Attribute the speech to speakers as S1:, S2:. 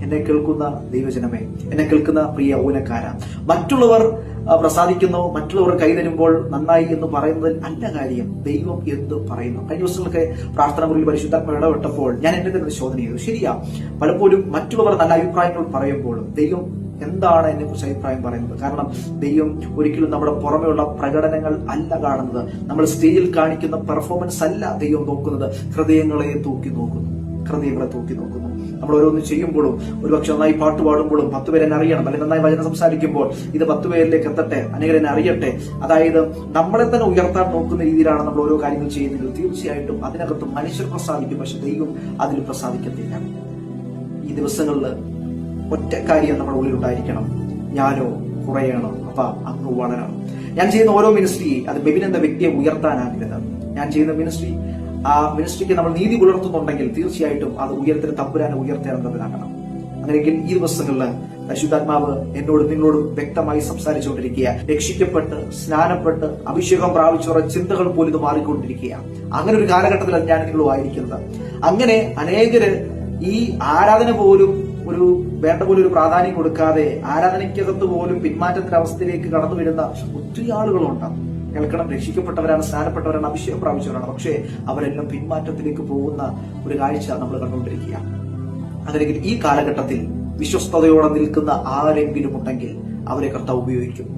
S1: എന്നെ കേൾക്കുന്ന ദൈവജനമേ, എന്നെ കേൾക്കുന്ന പ്രിയ ഊനക്കാര, മറ്റുള്ളവർ പ്രസാദിക്കുന്നു, മറ്റുള്ളവർ കൈതരുമ്പോൾ നന്നായി എന്ന് പറയുന്നതിൽ അല്ല കാര്യം, ദൈവം എന്ത് പറയുന്നു. കഴിഞ്ഞ ദിവസങ്ങളൊക്കെ പ്രാർത്ഥന മുറിയിൽ പരിശുദ്ധാത്മ ഇടപെട്ടപ്പോൾ ഞാൻ എന്നെ തന്നെ ശോധന ചെയ്തു. ശരിയാ, പലപ്പോഴും മറ്റുള്ളവർ നല്ല അഭിപ്രായങ്ങൾ പറയുമ്പോഴും ദൈവം എന്താണ് എന്നെ കുറിച്ച് അഭിപ്രായം പറയുന്നത്? കാരണം ദൈവം ഒരിക്കലും നമ്മുടെ പുറമെയുള്ള പ്രകടനങ്ങൾ അല്ല കാണുന്നത്, നമ്മൾ സ്റ്റേജിൽ കാണിക്കുന്ന പെർഫോമൻസ് അല്ല ദൈവം നോക്കുന്നത്, ഹൃദയങ്ങളെ തൂക്കി നോക്കുന്നു. നമ്മൾ ഓരോന്ന് ചെയ്യുമ്പോഴും, ഒരുപക്ഷെ നന്നായി പാട്ട് പാടുമ്പോഴും 10 പേരെ എന്നെ അറിയണം, അല്ലെങ്കിൽ നന്നായി വചനം സംസാരിക്കുമ്പോൾ ഇത് 10 പേരിലേക്ക് എത്തട്ടെ, അനേകരെന്നെ അറിയട്ടെ. അതായത് നമ്മളെ തന്നെ ഉയർത്താൻ നോക്കുന്ന രീതിയിലാണ് നമ്മൾ ഓരോ കാര്യങ്ങൾ ചെയ്യുന്നത്. തീർച്ചയായിട്ടും അതിനകത്ത് മനുഷ്യർ പ്രസാദിക്കും, പക്ഷെ ദൈവം അതിൽ പ്രസാദിക്കത്തില്ല. ഈ ദിവസങ്ങളിൽ ഒറ്റ കാര്യം നമ്മുടെ ഉള്ളിലുണ്ടായിരിക്കണം, ഞാനോ കുറയണം, അപ്പൊ അങ്ങ് വളരണം. ഞാൻ ചെയ്യുന്ന ഓരോ മിനിസ്ട്രി അത് ബെബിൻ എന്ന വ്യക്തിയെ ഉയർത്താനാകരുത്. ഞാൻ ചെയ്യുന്ന മിനിസ്ട്രി, ആ മിനിസ്ട്രിക്ക് നമ്മൾ നീതി പുലർത്തുന്നുണ്ടെങ്കിൽ തീർച്ചയായിട്ടും അത് ഉയരത്തിന് തമ്പുരാനെ ഉയർത്തേണ്ടതിനാകണം. അങ്ങനെയെങ്കിൽ ഈ ദിവസങ്ങളിൽ പരിശുദ്ധാത്മാവ് എന്നോട് നിങ്ങളോടും വ്യക്തമായി സംസാരിച്ചുകൊണ്ടിരിക്കുക. രക്ഷിക്കപ്പെട്ട് സ്നാനപ്പെട്ട് അഭിഷേകം പ്രാപിച്ചവരുടെ ചിന്തകൾ പോലും ഇത് മാറിക്കൊണ്ടിരിക്കുക. അങ്ങനെ ഒരു കാലഘട്ടത്തിലാണ് ഞാൻ നിങ്ങളും ആയിരിക്കുന്നത്. അങ്ങനെ അനേകര് ഈ ആരാധന പോലും ഒരു വേണ്ട പോലെ ഒരു പ്രാധാന്യം കൊടുക്കാതെ ആരാധനയ്ക്കകത്ത് പോലും പിന്മാറ്റത്തിന്റെ അവസ്ഥയിലേക്ക് കടന്നു വരുന്ന ഒത്തിരി ആളുകളുണ്ട്. കേൾക്കണം, രക്ഷിക്കപ്പെട്ടവരാണ്, സ്നാനപ്പെട്ടവരാണ്, അഭിഷേകം പ്രാപിച്ചവരാണ്, പക്ഷേ അവരെല്ലാം പിന്മാറ്റത്തിലേക്ക് പോകുന്ന ഒരു കാഴ്ച നമ്മൾ കണ്ടുകൊണ്ടിരിക്കുക. അങ്ങനെയെങ്കിൽ ഈ കാലഘട്ടത്തിൽ വിശ്വസ്തയോടെ നിൽക്കുന്ന ആരെങ്കിലും ഉണ്ടെങ്കിൽ അവരെ കർത്താവ് ഉപയോഗിക്കും.